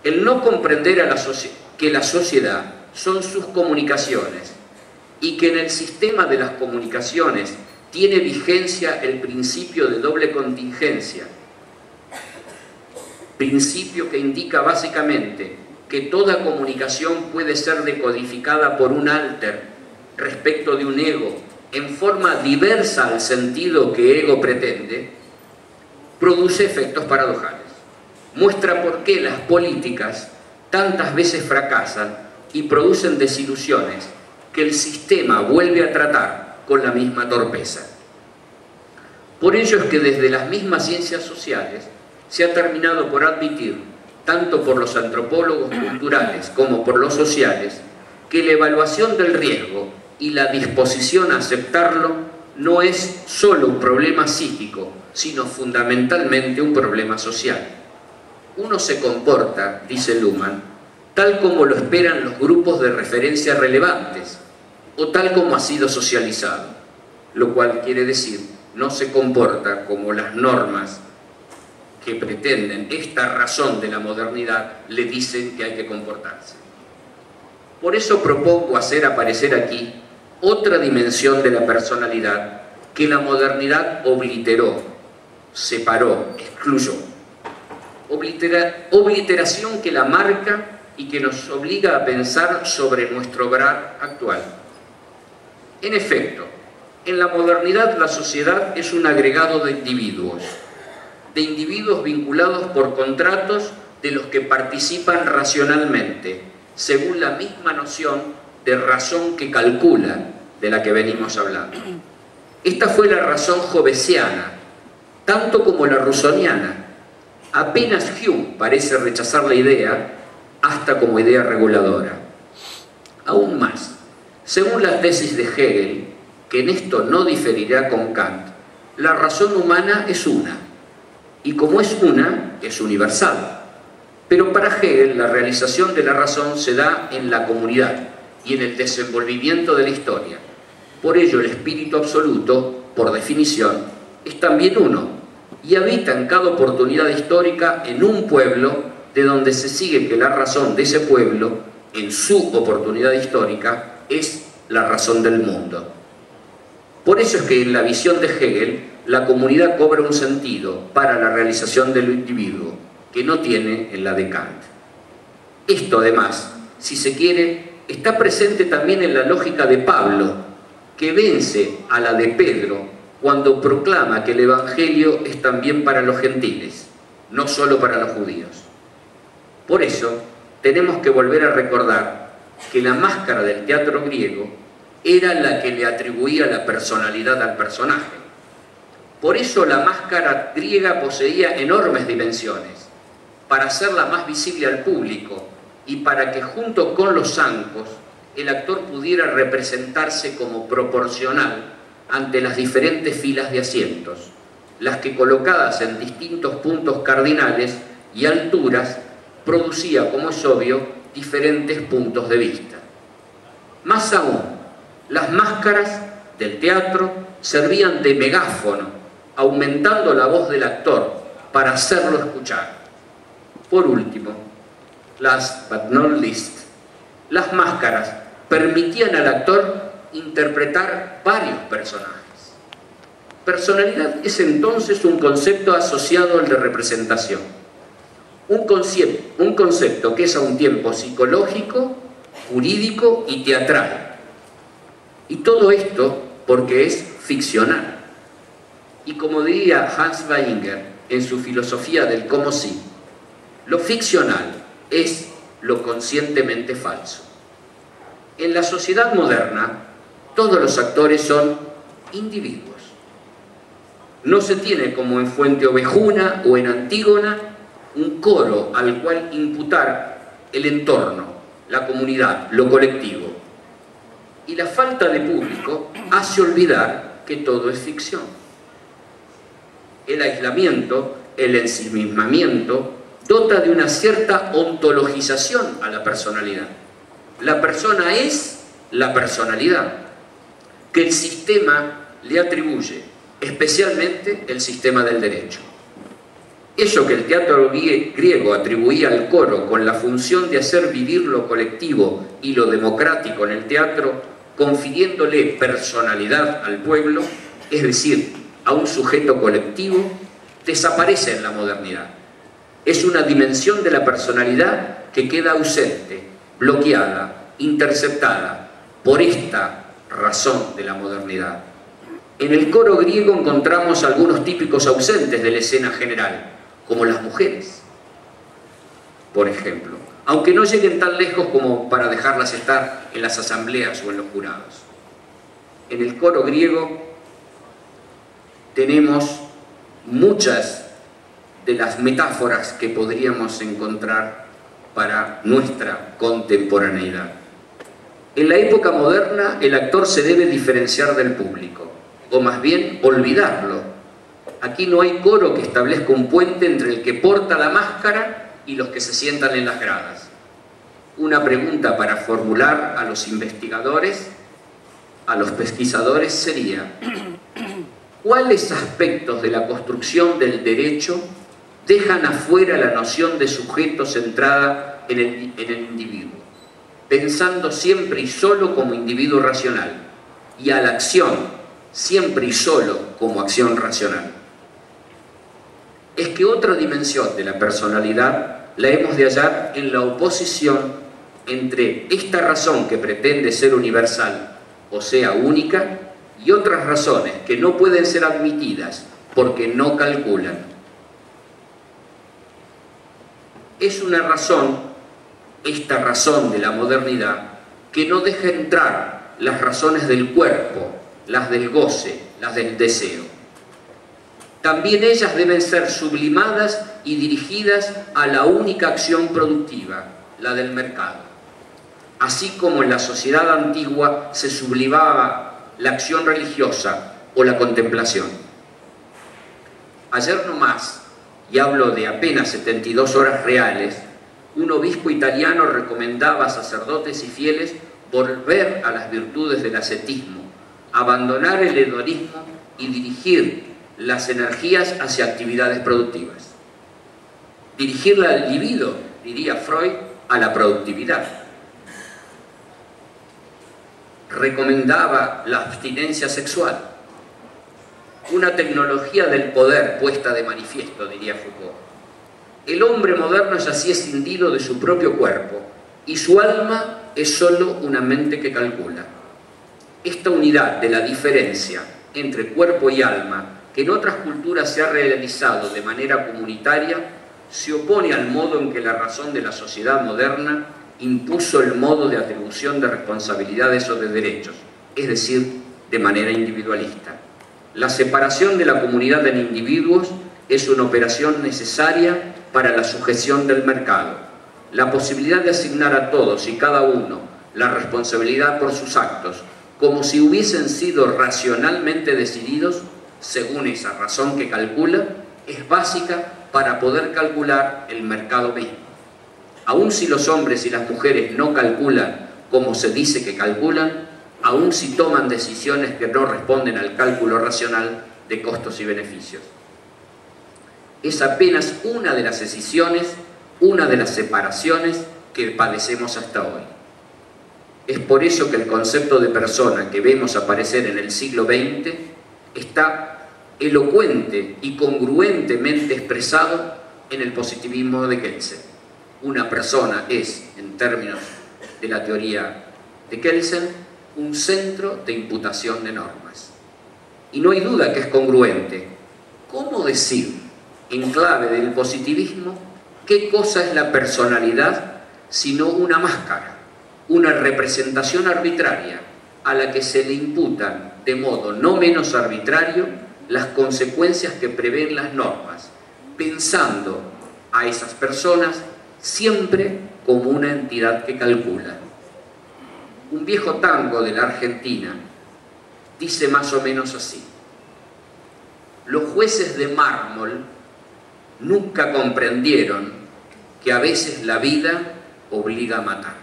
El no comprender que la sociedad son sus comunicaciones y que en el sistema de las comunicaciones tiene vigencia el principio de doble contingencia, principio que indica básicamente que toda comunicación puede ser decodificada por un alter respecto de un ego en forma diversa al sentido que ego pretende, produce efectos paradojales. Muestra por qué las políticas tantas veces fracasan y producen desilusiones que el sistema vuelve a tratar con la misma torpeza. Por ello es que desde las mismas ciencias sociales se ha terminado por admitir, tanto por los antropólogos culturales como por los sociales, que la evaluación del riesgo y la disposición a aceptarlo no es solo un problema psíquico, sino fundamentalmente un problema social. Uno se comporta, dice Luhmann, tal como lo esperan los grupos de referencia relevantes, o tal como ha sido socializado, lo cual quiere decir, no se comporta como las normas que pretenden esta razón de la modernidad le dicen que hay que comportarse. Por eso propongo hacer aparecer aquí otra dimensión de la personalidad que la modernidad obliteró, separó, excluyó. Obliteración que la marca y que nos obliga a pensar sobre nuestro obrar actual. En efecto, en la modernidad la sociedad es un agregado de individuos vinculados por contratos de los que participan racionalmente, según la misma noción de razón que calcula de la que venimos hablando. Esta fue la razón hobbesiana, tanto como la rusoniana. Apenas Hume parece rechazar la idea, hasta como idea reguladora. Aún más, según la tesis de Hegel, que en esto no diferirá con Kant, la razón humana es una, y como es una, es universal. Pero para Hegel la realización de la razón se da en la comunidad y en el desenvolvimiento de la historia. Por ello el espíritu absoluto, por definición, es también uno, y habita en cada oportunidad histórica en un pueblo, de donde se sigue que la razón de ese pueblo, en su oportunidad histórica, es la razón del mundo. Por eso es que en la visión de Hegel, la comunidad cobra un sentido para la realización del individuo, que no tiene en la de Kant. Esto, además, si se quiere, está presente también en la lógica de Pablo, que vence a la de Pedro cuando proclama que el Evangelio es también para los gentiles, no solo para los judíos. Por eso, tenemos que volver a recordar que la máscara del teatro griego era la que le atribuía la personalidad al personaje. Por eso la máscara griega poseía enormes dimensiones, para hacerla más visible al público y para que junto con los zancos el actor pudiera representarse como proporcional ante las diferentes filas de asientos, las que colocadas en distintos puntos cardinales y alturas producía, como es obvio, diferentes puntos de vista. Más aún, las máscaras del teatro servían de megáfono, aumentando la voz del actor para hacerlo escuchar. Por último, last but not least, las máscaras permitían al actor interpretar varios personajes. Personalidad es entonces un concepto asociado al de representación. Un concepto que es a un tiempo psicológico, jurídico y teatral. Y todo esto porque es ficcional. Y como diría Hans Weinger en su filosofía del cómo sí, lo ficcional es lo conscientemente falso. En la sociedad moderna, todos los actores son individuos. No se tiene como en Fuente Ovejuna o en Antígona un coro al cual imputar el entorno, la comunidad, lo colectivo. Y la falta de público hace olvidar que todo es ficción. El aislamiento, el ensimismamiento, dota de una cierta ontologización a la personalidad. La persona es la personalidad, que el sistema le atribuye, especialmente el sistema del derecho. Eso que el teatro griego atribuía al coro con la función de hacer vivir lo colectivo y lo democrático en el teatro, confiriéndole personalidad al pueblo, es decir, a un sujeto colectivo, desaparece en la modernidad. Es una dimensión de la personalidad que queda ausente, bloqueada, interceptada por esta razón de la modernidad. En el coro griego encontramos algunos típicos ausentes de la escena general, como las mujeres, por ejemplo, aunque no lleguen tan lejos como para dejarlas estar en las asambleas o en los jurados. En el coro griego tenemos muchas de las metáforas que podríamos encontrar para nuestra contemporaneidad. En la época moderna, el actor se debe diferenciar del público, o más bien olvidarlo. Aquí no hay coro que establezca un puente entre el que porta la máscara y los que se sientan en las gradas. Una pregunta para formular a los investigadores, a los pesquisadores, sería: ¿cuáles aspectos de la construcción del derecho dejan afuera la noción de sujeto centrada en el individuo, pensando siempre y solo como individuo racional, y a la acción siempre y solo como acción racional? Es que otra dimensión de la personalidad la hemos de hallar en la oposición entre esta razón que pretende ser universal, o sea, única, y otras razones que no pueden ser admitidas porque no calculan. Es una razón, esta razón de la modernidad, que no deja entrar las razones del cuerpo, las del goce, las del deseo. También ellas deben ser sublimadas y dirigidas a la única acción productiva, la del mercado. Así como en la sociedad antigua se sublimaba la acción religiosa o la contemplación. Ayer nomás, y hablo de apenas 72 horas reales, un obispo italiano recomendaba a sacerdotes y fieles volver a las virtudes del ascetismo, abandonar el hedonismo y dirigir las energías hacia actividades productivas. Dirigirla al libido, diría Freud, a la productividad. Recomendaba la abstinencia sexual, una tecnología del poder puesta de manifiesto, diría Foucault. El hombre moderno es así escindido de su propio cuerpo y su alma es solo una mente que calcula. Esta unidad de la diferencia entre cuerpo y alma, que en otras culturas se ha realizado de manera comunitaria, se opone al modo en que la razón de la sociedad moderna impuso el modo de atribución de responsabilidades o de derechos, es decir, de manera individualista. La separación de la comunidad en individuos es una operación necesaria para la sujeción del mercado. La posibilidad de asignar a todos y cada uno la responsabilidad por sus actos, como si hubiesen sido racionalmente decididos, según esa razón que calcula, es básica para poder calcular el mercado mismo. Aun si los hombres y las mujeres no calculan como se dice que calculan, aun si toman decisiones que no responden al cálculo racional de costos y beneficios. Es apenas una de las decisiones, una de las separaciones que padecemos hasta hoy. Es por eso que el concepto de persona que vemos aparecer en el siglo XX está elocuente y congruentemente expresado en el positivismo de Kelsen. Una persona es, en términos de la teoría de Kelsen, un centro de imputación de normas. Y no hay duda que es congruente. ¿Cómo decir, en clave del positivismo, qué cosa es la personalidad sino una máscara, una representación arbitraria a la que se le imputan de modo no menos arbitrario las consecuencias que prevén las normas, pensando a esas personas siempre como una entidad que calcula? Un viejo tango de la Argentina dice más o menos así: los jueces de mármol nunca comprendieron que a veces la vida obliga a matar.